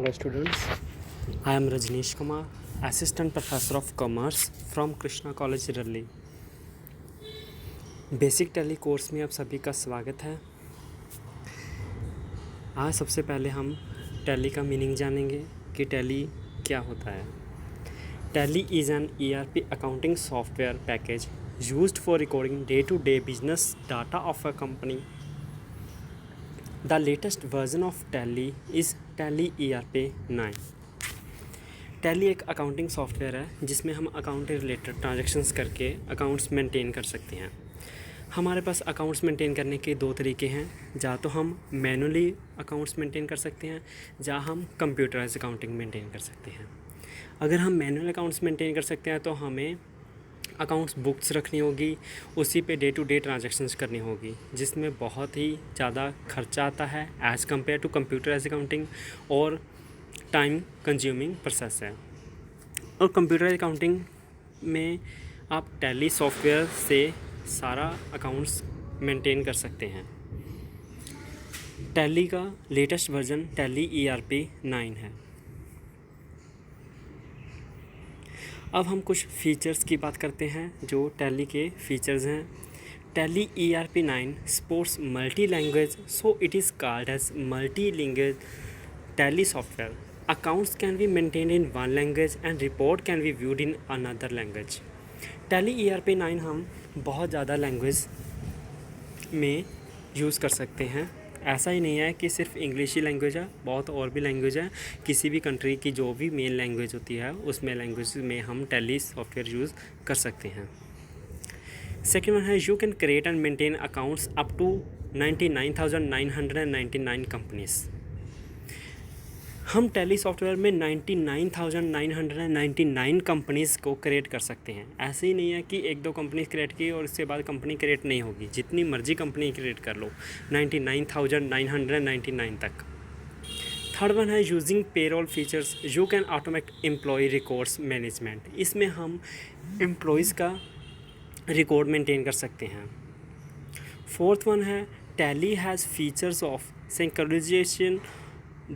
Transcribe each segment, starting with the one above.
Hello students, I am Rajneesh Kumar, Assistant Professor of Commerce from Krishna College Raleigh. Basic tally course में आप सभी का स्वागत है। आज सबसे पहले हम टैली का मीनिंग जानेंगे कि टैली क्या होता है। Tally is an ERP accounting software package used for recording day to day business data of a company. The latest version of Tally is Tally ERP 9। Tally एक अकाउंटिंग सॉफ्टवेयर है जिसमें हम account से related transactions करके accounts maintain कर सकते हैं। हमारे पास अकाउंट्स मेंटेन करने के दो तरीके हैं, या तो हम मैनुअली अकाउंट्स मेंटेन कर सकते हैं या हम कंप्यूटराइज अकाउंटिंग मेंटेन कर सकते हैं। अगर हम मैनुअल अकाउंट्स मेंटेन कर सकते हैं तो हमें अकाउंट्स बुक्स रखनी होगी, उसी पे डे टू डे ट्रांजैक्शंस करनी होगी, जिसमें बहुत ही ज़्यादा खर्चा आता है as compare to computerise accounting और टाइम कंज्यूमिंग प्रोसेस है। और कंप्यूटराइज अकाउंटिंग में आप टैली सॉफ्टवेयर से सारा अकाउंट्स मेंटेन कर सकते हैं। टैली का लेटेस्ट वर्जन टैली ERP 9 है। अब हम कुछ फ़ीचर्स की बात करते हैं जो टैली के फ़ीचर्स हैं। Tally ERP 9 supports multi language, so it is called as multi language Tally software. Accounts can be maintain in one language and report can be viewed in another language. Tally ERP 9 हम बहुत ज़्यादा language में use कर सकते हैं। ऐसा ही नहीं है कि सिर्फ इंग्लिश ही लैंग्वेज है, बहुत और भी लैंग्वेज है। किसी भी कंट्री की जो भी मेन लैंग्वेज होती है उसमें लैंग्वेज में हम टैली सॉफ्टवेयर यूज़ कर सकते हैं। सेकेंड वन है you can create and maintain accounts up to 99,999 companies. हम टैली सॉफ्टवेयर में 99,999 कंपनीज़ को क्रिएट कर सकते हैं। ऐसे ही नहीं है कि एक दो कंपनी क्रिएट की और उसके बाद कंपनी क्रिएट नहीं होगी, जितनी मर्जी कंपनी क्रिएट कर लो 99,999 तक। थर्ड वन है using payroll features you can automate employ records management. इसमें हम एम्प्लॉयज़ का रिकॉर्ड मेंटेन कर सकते हैं। फोर्थ वन है Tally has features of synchronisation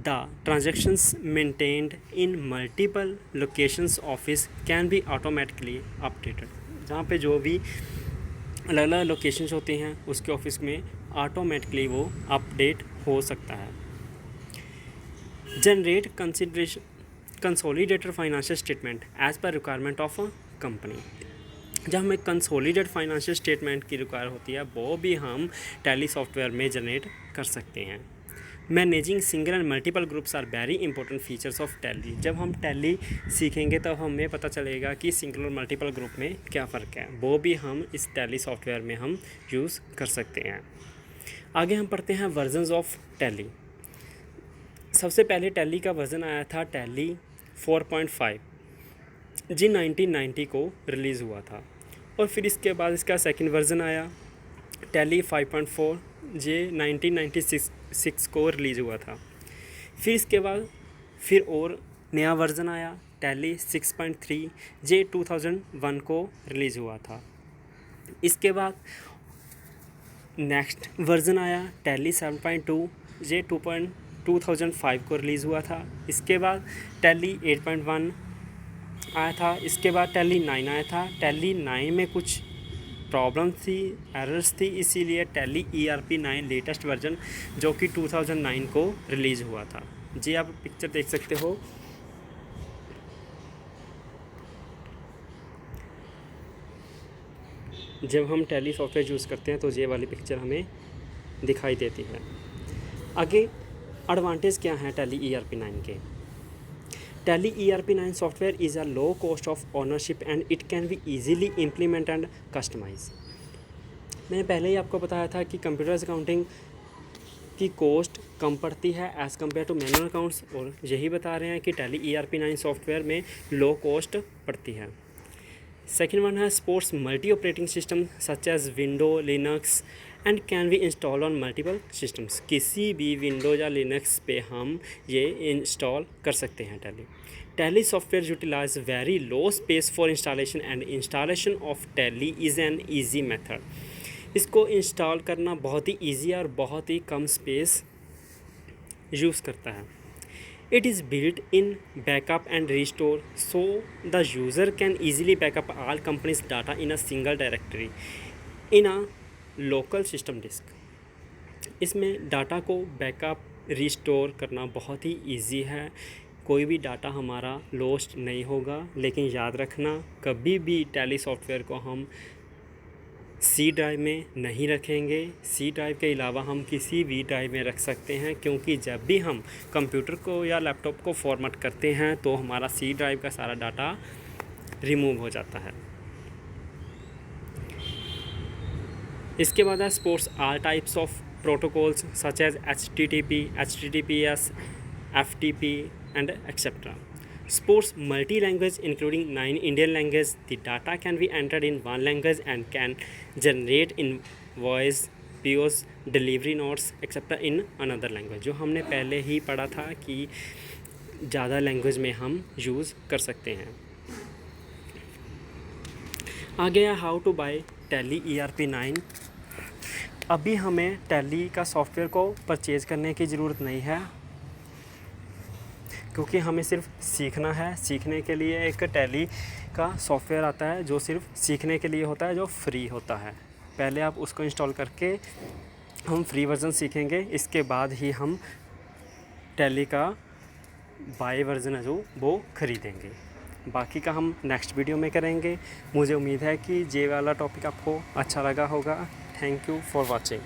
The transactions maintained in multiple locations office can be automatically updated। जहाँ पे जो भी अलग अलग लोकेशंस होते हैं उसके ऑफिस में ऑटोमेटिकली वो अपडेट हो सकता है। Generate consolidated financial statement as per requirement of a company. जब हमें कंसोलिडेटेड फाइनेंशियल स्टेटमेंट की रिक्वायर होती है वो भी हम टैली सॉफ्टवेयर में जनरेट कर सकते हैं। Managing single and multiple groups are very important features of Tally. जब हम टैली सीखेंगे तब हमें पता चलेगा कि सिंगल और मल्टीपल ग्रुप में क्या फ़र्क है, वो भी हम इस टैली सॉफ्टवेयर में हम यूज़ कर सकते हैं। आगे हम पढ़ते हैं वर्जन्स ऑफ टैली। सबसे पहले टैली का वर्जन आया था टैली 4.5 जी 1990 को रिलीज़ हुआ था। और फिर इसके बाद इसका सेकंड वर्जन आया टैली 5.4 जे 1996 को रिलीज़ हुआ था। फिर इसके बाद फिर और नया वर्ज़न आया टैली 6.3 जे 2001 को रिलीज़ हुआ था। इसके बाद नेक्स्ट वर्ज़न आया टैली 7.2 जे 2005 को रिलीज़ हुआ था। इसके बाद टैली 8.1 आया था। इसके बाद टैली 9 आया था। टैली 9 में कुछ प्रॉब्लम थी, एरर्स थी, इसीलिए टैली ERP 9 लेटेस्ट वर्जन जो कि 2009 को रिलीज़ हुआ था। जी आप पिक्चर देख सकते हो। जब हम टैली सॉफ्टवेयर यूज़ करते हैं तो ये वाली पिक्चर हमें दिखाई देती है। आगे एडवांटेज क्या है टैली ERP 9 के। Tally ERP 9 software is a low cost of ownership and it can be easily implement and customise. मैंने पहले ही आपको बताया था कि कंप्यूटराइज अकाउंटिंग की कॉस्ट कम पड़ती है as compare to manual accounts, और यही बता रहे हैं कि टैली ERP 9 सॉफ्टवेयर में लो कॉस्ट पड़ती है। सेकेंड वन है supports multi operating system such as window Linux and can be install on multiple systems. किसी भी विंडो या लिनक्स पे हम ये इंस्टॉल कर सकते हैं। Tally software utilise very low space for installation and installation of Tally is an easy method. इसको इंस्टॉल करना बहुत ही ईजी है और बहुत ही कम स्पेस यूज़ करता है। It is built in backup and restore so the user can easily backup all company's data in a single directory in a local system disk. इसमें data को बैकअप रिस्टोर करना बहुत ही easy है, कोई भी data हमारा लॉस्ट नहीं होगा। लेकिन याद रखना, कभी भी टैली सॉफ्टवेयर को हम सी ड्राइव में नहीं रखेंगे। सी ड्राइव के अलावा हम किसी भी ड्राइव में रख सकते हैं, क्योंकि जब भी हम कंप्यूटर को या लैपटॉप को फॉर्मेट करते हैं तो हमारा सी ड्राइव का सारा डाटा रिमूव हो जाता है। इसके बाद है supports all types of protocols such as HTTP, HTTPS, FTP and etc. Supports multi-language including 9 Indian languages. The data can be entered in one language and can generate invoice, POs, delivery notes etc. in another language. जो हमने पहले ही पढ़ा था कि ज़्यादा language में हम use कर सकते हैं। आगे है how to buy Tally ERP 9। अभी हमें टैली का सॉफ्टवेयर को परचेज़ करने की ज़रूरत नहीं है, क्योंकि हमें सिर्फ सीखना है। सीखने के लिए एक टैली का सॉफ्टवेयर आता है जो सिर्फ सीखने के लिए होता है, जो फ्री होता है। पहले आप उसको इंस्टॉल करके हम फ्री वर्ज़न सीखेंगे, इसके बाद ही हम टैली का बाय वर्ज़न है जो वो ख़रीदेंगे। बाकी का हम नेक्स्ट वीडियो में करेंगे। मुझे उम्मीद है कि ये वाला टॉपिक आपको अच्छा लगा होगा। Thank you for watching.